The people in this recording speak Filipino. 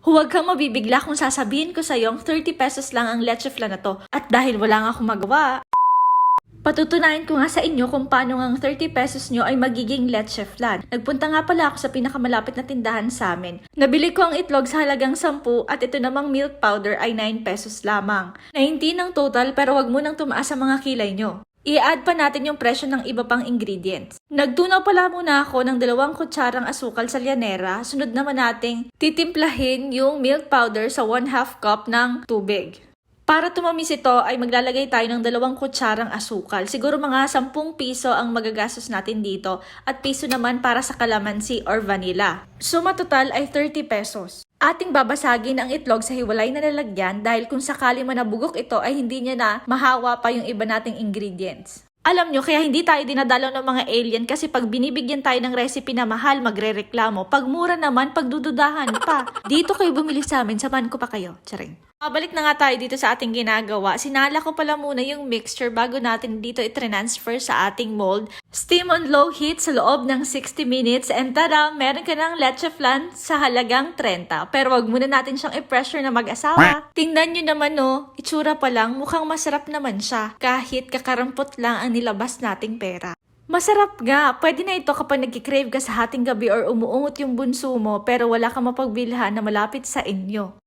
Huwag kang mabibigla kung sasabihin ko sa'yong 30 pesos lang ang leche flan na to. At dahil wala nga akong magawa, patutunayan ko nga sa inyo kung paano ang 30 pesos nyo ay magiging leche flan. Nagpunta nga pala ako sa pinakamalapit na tindahan sa amin. Nabili ko ang itlog sa halagang 10 at ito namang milk powder ay 9 pesos lamang. 19 ang total pero wag munang tumaas sa mga kilay nyo. I-add pa natin yung presyo ng iba pang ingredients. Nagtunaw pala muna ako ng 2 kutsarang asukal sa lyanera. Sunod naman nating titimplahin yung milk powder sa 1/2 cup ng tubig. Para tumamis ito ay maglalagay tayo ng 2 kutsarang asukal. Siguro mga 10 piso ang magagastos natin dito at piso naman para sa kalamansi or vanilla. Suma total ay 30 pesos. Ating babasagin ang itlog sa hiwalay na lalagyan dahil kung sakali man nabugok ito ay hindi niya na mahawa pa yung iba nating ingredients. Alam nyo, kaya hindi tayo dinadalaw ng mga alien kasi pag binibigyan tayo ng recipe na mahal, magre-reklamo. Pag mura naman, pagdududahan pa. Dito kayo bumili sa amin, samahan ko pa kayo. Charing. Mabalik na nga tayo dito sa ating ginagawa. Sinala ko pala muna yung mixture bago natin dito i-transfer sa ating mold. Steam on low heat sa loob ng 60 minutes and tada, meron ka ng leche flan sa halagang 30. Pero wag muna natin siyang i-pressure na mag-asawa. Tingnan nyo naman no, itsura pa lang, mukhang masarap naman siya. Kahit kakarampot lang ang nilabas nating pera. Masarap nga. Pwede na ito kapag nagkikrave ka sa hating gabi or umuungot yung bunso mo pero wala kang mapagbilhan na malapit sa inyo.